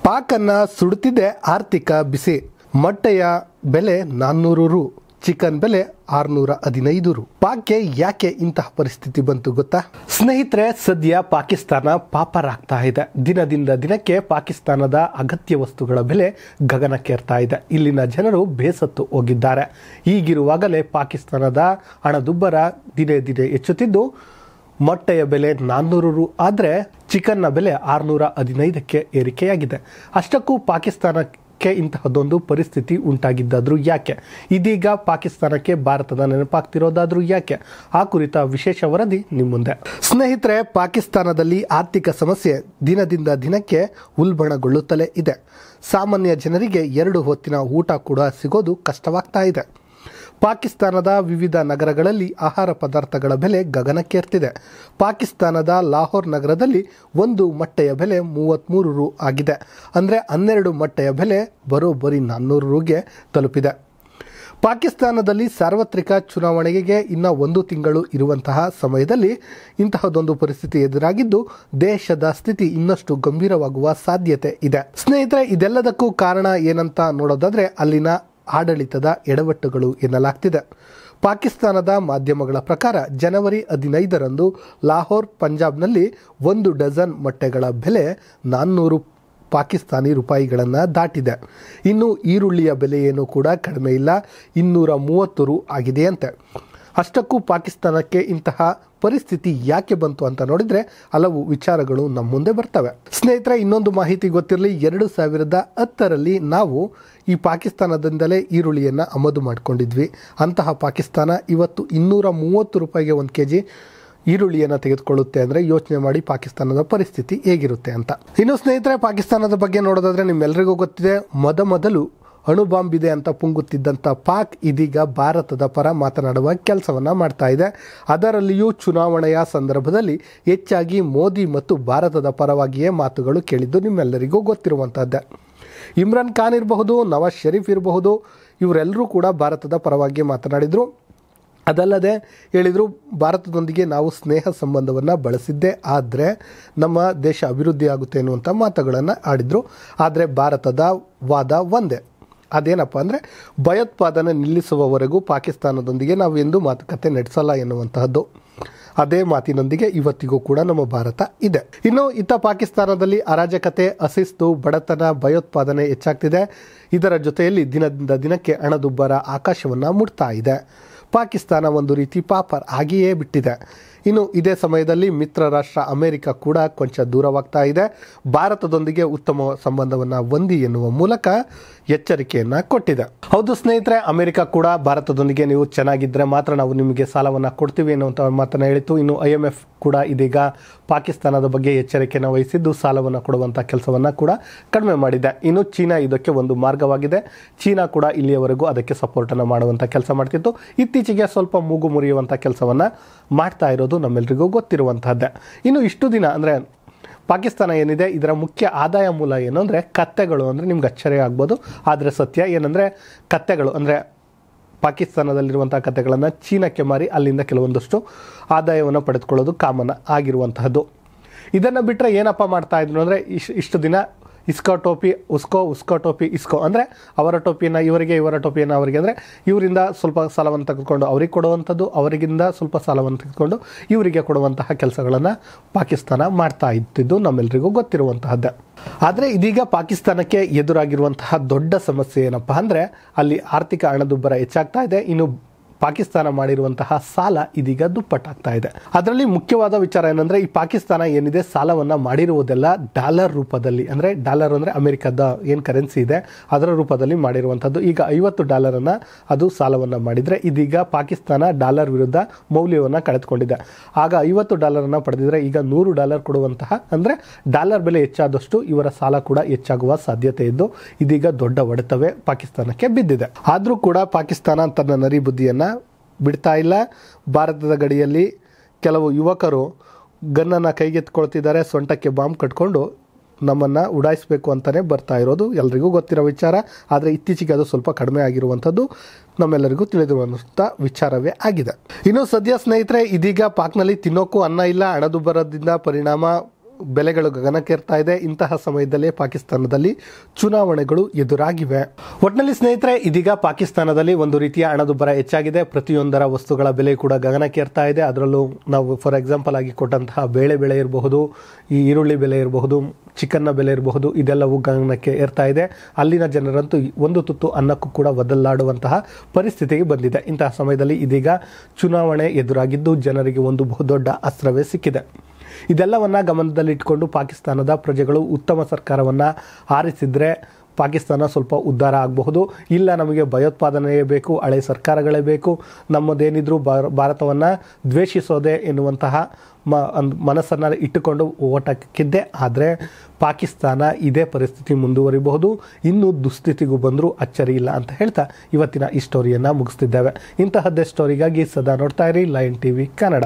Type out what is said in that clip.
ಪಾಕನ್ನ ಸುಡುತ್ತಿದೆ ಆರ್ಥಿಕ ಬಿಸಿ. ಮೊಟ್ಟೆಯ ಬೆಲೆ 400 ರು, ಚಿಕನ್ ಬೆಲೆ 615 ರು. ಪಾಕ್ಗೆ ಯಾಕೆ ಇಂತಹ ಪರಿಸ್ಥಿತಿ ಬಂತು ಗೊತ್ತಾ ಸ್ನೇಹಿತರೆ? ಸದ್ಯ ಪಾಕಿಸ್ತಾನ ಪಾಪರಾಗ್ತಾ ಇದೆ. ದಿನದಿಂದ ದಿನಕ್ಕೆ ಪಾಕಿಸ್ತಾನದ ಅಗತ್ಯ ವಸ್ತುಗಳ ಬೆಲೆ ಗಗನಕ್ಕೇರ್ತಾ ಇದೆ. ಇಲ್ಲಿನ ಜನರು ಬೇಸತ್ತು ಹೋಗಿದ್ದಾರೆ. ಹೀಗಿರುವಾಗಲೇ ಪಾಕಿಸ್ತಾನದ ಹಣದುಬ್ಬರ ದಿನೇ ದಿನೇ ಹೆಚ್ಚುತ್ತಿದ್ದು, ಮೊಟ್ಟೆಯ ಬೆಲೆ 400 ರು ಆದರೆ ಚಿಕನ್ನ ಬೆಲೆ 615ಕ್ಕೆ ಏರಿಕೆಯಾಗಿದೆ. ಅಷ್ಟಕ್ಕೂ ಪಾಕಿಸ್ತಾನಕ್ಕೆ ಇಂತಹದ್ದೊಂದು ಪರಿಸ್ಥಿತಿ ಉಂಟಾಗಿದ್ದಾದ್ರೂ ಯಾಕೆ? ಇದೀಗ ಪಾಕಿಸ್ತಾನಕ್ಕೆ ಭಾರತದ ನೆನಪಾಗ್ತಿರೋದಾದ್ರೂ ಯಾಕೆ? ಆ ಕುರಿತ ವಿಶೇಷ ವರದಿ ನಿಮ್ಮ ಮುಂದೆ. ಸ್ನೇಹಿತರೆ, ಪಾಕಿಸ್ತಾನದಲ್ಲಿ ಆರ್ಥಿಕ ಸಮಸ್ಯೆ ದಿನದಿಂದ ದಿನಕ್ಕೆ ಉಲ್ಬಣಗೊಳ್ಳುತ್ತಲೇ ಇದೆ. ಸಾಮಾನ್ಯ ಜನರಿಗೆ 2 ಹೊತ್ತಿನ ಊಟ ಕೂಡ ಸಿಗೋದು ಕಷ್ಟವಾಗ್ತಾ ಇದೆ. ಪಾಕಿಸ್ತಾನದ ವಿವಿಧ ನಗರಗಳಲ್ಲಿ ಆಹಾರ ಪದಾರ್ಥಗಳ ಬೆಲೆ ಗಗನಕ್ಕೇರ್ತಿದೆ. ಪಾಕಿಸ್ತಾನದ ಲಾಹೋರ್ ನಗರದಲ್ಲಿ ಒಂದು ಮೊಟ್ಟೆಯ ಬೆಲೆ 33 ರು ಆಗಿದೆ. ಅಂದರೆ 12 ಮೊಟ್ಟೆಯ ಬೆಲೆ ಬರೋಬ್ಬರಿ 400 ರುಗೆ ತಲುಪಿದೆ. ಪಾಕಿಸ್ತಾನದಲ್ಲಿ ಸಾರ್ವತ್ರಿಕ ಚುನಾವಣೆಗೆ ಇನ್ನು 1 ತಿಂಗಳು ಇರುವಂತಹ ಸಮಯದಲ್ಲಿ ಇಂತಹದೊಂದು ಪರಿಸ್ಥಿತಿ ಎದುರಾಗಿದ್ದು, ದೇಶದ ಸ್ಥಿತಿ ಇನ್ನಷ್ಟು ಗಂಭೀರವಾಗುವ ಸಾಧ್ಯತೆ ಇದೆ. ಸ್ನೇಹಿತರೆ, ಇದೆಲ್ಲದಕ್ಕೂ ಕಾರಣ ಏನಂತ ನೋಡೋದಾದ್ರೆ ಅಲ್ಲಿನ ಆಡಳಿತದ ಎಡವಟ್ಟುಗಳು ಎನ್ನಲಾಗ್ತಿದೆ. ಪಾಕಿಸ್ತಾನದ ಮಾಧ್ಯಮಗಳ ಪ್ರಕಾರ ಜನವರಿ 15ರಂದು ಲಾಹೋರ್ ಪಂಜಾಬ್ನಲ್ಲಿ 1 ಡಜನ್ ಮೊಟ್ಟೆಗಳ ಬೆಲೆ 400 ಪಾಕಿಸ್ತಾನಿ ರೂಪಾಯಿಗಳನ್ನು ದಾಟಿದೆ. ಇನ್ನು ಈರುಳ್ಳಿಯ ಬೆಲೆಯೇನೂ ಕೂಡ ಕಡಿಮೆ ಇಲ್ಲ, 230 ರು ಆಗಿದೆಯಂತೆ. ಅಷ್ಟಕ್ಕೂ ಪಾಕಿಸ್ತಾನಕ್ಕೆ ಇಂತಹ ಪರಿಸ್ಥಿತಿ ಯಾಕೆ ಬಂತು ಅಂತ ನೋಡಿದರೆ ಹಲವು ವಿಚಾರಗಳು ನಮ್ಮ ಮುಂದೆ ಬರ್ತವೆ. ಸ್ನೇಹಿತರೆ, ಇನ್ನೊಂದು ಮಾಹಿತಿ ಗೊತ್ತಿರಲಿ. 2010ರಲ್ಲಿ ನಾವು ಈ ಪಾಕಿಸ್ತಾನದಿಂದಲೇ ಈರುಳ್ಳಿಯನ್ನು ಆಮದು ಮಾಡಿಕೊಂಡಿದ್ವಿ. ಅಂತಹ ಪಾಕಿಸ್ತಾನ ಇವತ್ತು 230 ರೂಪಾಯಿಗೆ 1 kg ಈರುಳ್ಳಿಯನ್ನು ತೆಗೆದುಕೊಳ್ಳುತ್ತೆ ಅಂದರೆ ಯೋಚನೆ ಮಾಡಿ ಪಾಕಿಸ್ತಾನದ ಪರಿಸ್ಥಿತಿ ಹೇಗಿರುತ್ತೆ ಅಂತ. ಇನ್ನು ಸ್ನೇಹಿತರೆ, ಪಾಕಿಸ್ತಾನದ ಬಗ್ಗೆ ನೋಡೋದಾದ್ರೆ ನಿಮ್ಮೆಲ್ಲರಿಗೂ ಗೊತ್ತಿದೆ, ಮೊದಲು ಅಣುಬಾಂಬ್ ಇದೆ ಅಂತ ಪುಂಗುತ್ತಿದ್ದಂಥ ಪಾಕ್ ಇದೀಗ ಭಾರತದ ಪರ ಮಾತನಾಡುವ ಕೆಲಸವನ್ನು ಮಾಡ್ತಾ ಇದೆ. ಅದರಲ್ಲಿಯೂ ಚುನಾವಣೆಯ ಸಂದರ್ಭದಲ್ಲಿ ಹೆಚ್ಚಾಗಿ ಮೋದಿ ಮತ್ತು ಭಾರತದ ಪರವಾಗಿಯೇ ಮಾತುಗಳು ಕೇಳಿದ್ದು ನಿಮ್ಮೆಲ್ಲರಿಗೂ ಗೊತ್ತಿರುವಂಥದ್ದೇ. ಇಮ್ರಾನ್ ಖಾನ್ ಇರಬಹುದು, ನವಾಜ್ ಶರೀಫ್ ಇರಬಹುದು, ಇವರೆಲ್ಲರೂ ಕೂಡ ಭಾರತದ ಪರವಾಗಿ ಮಾತನಾಡಿದರು. ಅದಲ್ಲದೆ ಹೇಳಿದರು, ಭಾರತದೊಂದಿಗೆ ನಾವು ಸ್ನೇಹ ಸಂಬಂಧವನ್ನು ಬಳಸಿದ್ದೇ ಆದರೆ ನಮ್ಮ ದೇಶ ಅಭಿವೃದ್ಧಿ ಆಗುತ್ತೆ ಅನ್ನುವಂಥ ಮಾತುಗಳನ್ನು ಆಡಿದರು. ಆದರೆ ಭಾರತದ ವಾದ ಒಂದೇ, ಅದೇನಪ್ಪ ಅಂದರೆ ಭಯೋತ್ಪಾದನೆ ನಿಲ್ಲಿಸುವವರೆಗೂ ಪಾಕಿಸ್ತಾನದೊಂದಿಗೆ ನಾವು ಎಂದೂ ಮಾತುಕತೆ ನಡೆಸಲ್ಲ ಎನ್ನುವಂತಹದ್ದು. ಅದೇ ಮಾತಿನೊಂದಿಗೆ ಇವತ್ತಿಗೂ ಕೂಡ ನಮ್ಮ ಭಾರತ ಇದೆ. ಇನ್ನು ಇತ್ತ ಪಾಕಿಸ್ತಾನದಲ್ಲಿ ಅರಾಜಕತೆ, ಅಶಿಸ್ತು, ಬಡತನ, ಭಯೋತ್ಪಾದನೆ ಹೆಚ್ಚಾಗ್ತಿದೆ. ಇದರ ಜೊತೆಯಲ್ಲಿ ದಿನದಿಂದ ದಿನಕ್ಕೆ ಹಣದುಬ್ಬರ ಆಕಾಶವನ್ನು ಮುಟ್ತಾ ಇದೆ. ಪಾಕಿಸ್ತಾನ ಒಂದು ರೀತಿ ಪಾಪರ್ ಆಗಿಯೇ ಬಿಟ್ಟಿದೆ. ಇನ್ನು ಇದೇ ಸಮಯದಲ್ಲಿ ಮಿತ್ರ ರಾಷ್ಟ್ರ ಅಮೆರಿಕ ಕೂಡ ಕೊಂಚ ದೂರವಾಗ್ತಾ ಇದೆ. ಭಾರತದೊಂದಿಗೆ ಉತ್ತಮ ಸಂಬಂಧವನ್ನು ಹೊಂದಿ ಎನ್ನುವ ಮೂಲಕ ಎಚ್ಚರಿಕೆಯನ್ನು ಕೊಟ್ಟಿದೆ. ಹೌದು ಸ್ನೇಹಿತರೆ, ಅಮೆರಿಕ ಕೂಡ ಭಾರತದೊಂದಿಗೆ ನೀವು ಚೆನ್ನಾಗಿದ್ದರೆ ಮಾತ್ರ ನಾವು ನಿಮಗೆ ಸಾಲವನ್ನು ಕೊಡ್ತೀವಿ ಎನ್ನುವಂಥ ಮಾತನ್ನು ಹೇಳಿತು. ಇನ್ನು IMF ಕೂಡ ಇದೀಗ ಪಾಕಿಸ್ತಾನದ ಬಗ್ಗೆ ಎಚ್ಚರಿಕೆಯನ್ನು ವಹಿಸಿದ್ದು ಸಾಲವನ್ನು ಕೊಡುವಂಥ ಕೆಲಸವನ್ನು ಕೂಡ ಕಡಿಮೆ ಮಾಡಿದೆ. ಇನ್ನು ಚೀನಾ ಇದಕ್ಕೆ ಒಂದು ಮಾರ್ಗವಾಗಿದೆ. ಚೀನಾ ಕೂಡ ಇಲ್ಲಿಯವರೆಗೂ ಅದಕ್ಕೆ ಸಪೋರ್ಟನ್ನು ಮಾಡುವಂಥ ಕೆಲಸ ಮಾಡ್ತಿತ್ತು. ಇತ್ತೀಚೆಗೆ ಸ್ವಲ್ಪ ಮೂಗು ಮುರಿಯುವಂಥ ಕೆಲಸವನ್ನು ಮಾಡ್ತಾ ಇರೋದು ನಮ್ಮೆಲ್ಲರಿಗೂ ಗೊತ್ತಿರುವಂತಹದ್ದೇ. ಇನ್ನು ಇಷ್ಟು ದಿನ ಅಂದರೆ ಪಾಕಿಸ್ತಾನ ಏನಿದೆ, ಇದರ ಮುಖ್ಯ ಆದಾಯ ಮೂಲ ಏನು ಅಂದರೆ ಕತ್ತೆಗಳು. ಅಂದರೆ ನಿಮ್ಗೆ ಆಶ್ಚರ್ಯ ಆಗ್ಬೋದು, ಆದರೆ ಸತ್ಯ ಏನಂದರೆ ಕತ್ತೆಗಳು ಅಂದರೆ ಪಾಕಿಸ್ತಾನದಲ್ಲಿರುವಂಥ ಕತ್ತೆಗಳನ್ನು ಚೀನಾಕ್ಕೆ ಮಾರಿ ಅಲ್ಲಿಂದ ಕೆಲವೊಂದಷ್ಟು ಆದಾಯವನ್ನು ಪಡೆದುಕೊಳ್ಳೋದು ಕಾಮನ್ ಆಗಿರುವಂತಹದ್ದು. ಇದನ್ನು ಬಿಟ್ಟರೆ ಏನಪ್ಪ ಮಾಡ್ತಾ ಇದ್ರು ಅಂದರೆ ಇಷ್ಟು ದಿನ ಇಸ್ಕೋ ಟೋಪಿ ಉಸ್ಕೋ, ಉಸ್ಕೋ ಟೋಪಿ ಇಸ್ಕೋ ಅಂದರೆ ಅವರ ಟೋಪಿಯನ್ನು ಇವರಿಗೆ, ಇವರ ಟೋಪಿಯನ್ನು ಅವರಿಗೆ, ಅಂದರೆ ಇವರಿಂದ ಸ್ವಲ್ಪ ಸಾಲವನ್ನು ತೆಗೆದುಕೊಂಡು ಅವರಿಗೆ ಕೊಡುವಂಥದ್ದು, ಅವರಿಗಿಂದ ಸ್ವಲ್ಪ ಸಾಲವನ್ನು ತೆಗೆದುಕೊಂಡು ಇವರಿಗೆ ಕೊಡುವಂತಹ ಕೆಲಸಗಳನ್ನು ಪಾಕಿಸ್ತಾನ ಮಾಡ್ತಾ ಇದ್ದಿದ್ದು ನಮ್ಮೆಲ್ಲರಿಗೂ ಗೊತ್ತಿರುವಂತಹದ್ದೇ. ಆದರೆ ಇದೀಗ ಪಾಕಿಸ್ತಾನಕ್ಕೆ ಎದುರಾಗಿರುವಂತಹ ದೊಡ್ಡ ಸಮಸ್ಯೆ ಏನಪ್ಪ ಅಂದರೆ ಅಲ್ಲಿ ಆರ್ಥಿಕ ಹಣದುಬ್ಬರ ಹೆಚ್ಚಾಗ್ತಾ ಇದೆ. ಇನ್ನು ಪಾಕಿಸ್ತಾನ ಮಾಡಿರುವಂತಹ ಸಾಲ ಇದೀಗ ದುಪ್ಪಟ್ಟಾಗ್ತಾ ಇದೆ. ಅದರಲ್ಲಿ ಮುಖ್ಯವಾದ ವಿಚಾರ ಏನಂದರೆ ಈ ಪಾಕಿಸ್ತಾನ ಏನಿದೆ ಸಾಲವನ್ನು ಮಾಡಿರುವುದೆಲ್ಲ ಡಾಲರ್ ರೂಪದಲ್ಲಿ, ಅಂದರೆ ಡಾಲರ್ ಅಂದರೆ ಅಮೆರಿಕದ ಏನು ಕರೆನ್ಸಿ ಇದೆ ಅದರ ರೂಪದಲ್ಲಿ ಮಾಡಿರುವಂಥದ್ದು. ಈಗ $50 ಅದು ಸಾಲವನ್ನು ಮಾಡಿದರೆ ಇದೀಗ ಪಾಕಿಸ್ತಾನ ಡಾಲರ್ ವಿರುದ್ಧ ಮೌಲ್ಯವನ್ನು ಕಳೆದುಕೊಂಡಿದೆ. ಆಗ $50 ಪಡೆದಿದ್ರೆ ಈಗ $100 ಕೊಡುವಂತಹ, ಅಂದರೆ ಡಾಲರ್ ಬೆಲೆ ಹೆಚ್ಚಾದಷ್ಟು ಇವರ ಸಾಲ ಕೂಡ ಹೆಚ್ಚಾಗುವ ಸಾಧ್ಯತೆ ಇದ್ದು ಇದೀಗ ದೊಡ್ಡ ಹೊಡೆತವೇ ಪಾಕಿಸ್ತಾನಕ್ಕೆ ಬಿದ್ದಿದೆ. ಆದರೂ ಕೂಡ ಪಾಕಿಸ್ತಾನ ತನ್ನ ನರಿ ಬುದ್ಧಿಯನ್ನು ಬಿಡ್ತಾ ಇಲ್ಲ. ಭಾರತದ ಗಡಿಯಲ್ಲಿ ಕೆಲವು ಯುವಕರು ಗನ್ನನ್ನು ಕೈಗೆತ್ಕೊಳ್ತಿದ್ದಾರೆ, ಸೊಂಟಕ್ಕೆ ಬಾಂಬ್ ಕಟ್ಕೊಂಡು ನಮ್ಮನ್ನು ಉಡಾಯಿಸಬೇಕು ಅಂತಲೇ ಬರ್ತಾ ಇರೋದು ಎಲ್ರಿಗೂ ಗೊತ್ತಿರೋ ವಿಚಾರ. ಆದರೆ ಇತ್ತೀಚೆಗೆ ಅದು ಸ್ವಲ್ಪ ಕಡಿಮೆ ಆಗಿರುವಂಥದ್ದು ನಮ್ಮೆಲ್ಲರಿಗೂ ತಿಳಿದಿರುವಂಥ ವಿಚಾರವೇ ಆಗಿದೆ. ಇನ್ನು ಸದ್ಯ ಸ್ನೇಹಿತರೆ, ಇದೀಗ ಪಾಕ್ನಲ್ಲಿ ತಿನ್ನೋಕ್ಕೂ ಅನ್ನ ಇಲ್ಲ. ಹಣದುಬ್ಬರದಿಂದ ಪರಿಣಾಮ ಬೆಲೆಗಳು ಗಗನಕ್ಕೇರ್ತಾ ಇದೆ. ಇಂತಹ ಸಮಯದಲ್ಲೇ ಪಾಕಿಸ್ತಾನದಲ್ಲಿ ಚುನಾವಣೆಗಳು ಎದುರಾಗಿವೆ. ಒಟ್ಟಿನಲ್ಲಿ ಸ್ನೇಹಿತರೆ, ಇದೀಗ ಪಾಕಿಸ್ತಾನದಲ್ಲಿ ಒಂದು ರೀತಿಯ ಹಣದುಬ್ಬರ ಹೆಚ್ಚಾಗಿದೆ. ಪ್ರತಿಯೊಂದರ ವಸ್ತುಗಳ ಬೆಲೆ ಕೂಡ ಗಗನಕ್ಕೇರ್ತಾ ಇದೆ. ಅದರಲ್ಲೂ ನಾವು ಫಾರ್ ಎಕ್ಸಾಂಪಲ್ ಆಗಿ ಕೊಟ್ಟಂತಹ ಬೇಳೆ ಬೆಲೆ ಇರಬಹುದು, ಈ ಈರುಳ್ಳಿ ಬೆಲೆ ಇರಬಹುದು, ಚಿಕನ್ನ ಬೆಲೆ ಇರಬಹುದು, ಇದೆಲ್ಲವೂ ಗಗನಕ್ಕೆ ಏರ್ತಾ ಇದೆ. ಅಲ್ಲಿನ ಜನರಂತೂ ಒಂದು ತುತ್ತು ಅನ್ನಕ್ಕೂ ಕೂಡ ಒದಲಾಡುವಂತಹ ಪರಿಸ್ಥಿತಿಗೆ ಬಂದಿದೆ. ಇಂತಹ ಸಮಯದಲ್ಲಿ ಇದೀಗ ಚುನಾವಣೆ ಎದುರಾಗಿದ್ದು ಜನರಿಗೆ ಒಂದು ಬಹುದೊಡ್ಡ ಅಸ್ತ್ರವೇ ಸಿಕ್ಕಿದೆ. ಇದೆಲ್ಲವನ್ನ ಗಮನದಲ್ಲಿಟ್ಟುಕೊಂಡು ಪಾಕಿಸ್ತಾನದ ಪ್ರಜೆಗಳು ಉತ್ತಮ ಸರ್ಕಾರವನ್ನು ಆರಿಸಿದ್ರೆ ಪಾಕಿಸ್ತಾನ ಸ್ವಲ್ಪ ಉದ್ಧಾರ ಆಗಬಹುದು. ಇಲ್ಲ, ನಮಗೆ ಭಯೋತ್ಪಾದನೆಯೇ ಬೇಕು, ಹಳೆ ಸರ್ಕಾರಗಳೇ ಬೇಕು, ನಮ್ಮದೇನಿದ್ರೂ ಭಾರತವನ್ನು ದ್ವೇಷಿಸೋದೆ ಎನ್ನುವಂತಹ ಮನಸ್ಸನ್ನು ಇಟ್ಟುಕೊಂಡು ಓಟ್ ಹಾಕಿದ್ದೆ ಆದರೆ ಪಾಕಿಸ್ತಾನ ಇದೇ ಪರಿಸ್ಥಿತಿ ಮುಂದುವರಿಬಹುದು. ಇನ್ನೂ ದುಸ್ಥಿತಿಗೂ ಬಂದರೂ ಅಚ್ಚರಿ ಇಲ್ಲ ಅಂತ ಹೇಳ್ತಾ ಇವತ್ತಿನ ಈ ಸ್ಟೋರಿಯನ್ನು ಮುಗಿಸ್ತಿದ್ದೇವೆ. ಇಂತಹದ್ದೇ ಸ್ಟೋರಿಗಾಗಿ ಸದಾ ನೋಡ್ತಾ ಇರಿ ಲಯನ್ ಟಿವಿ ಕನ್ನಡ.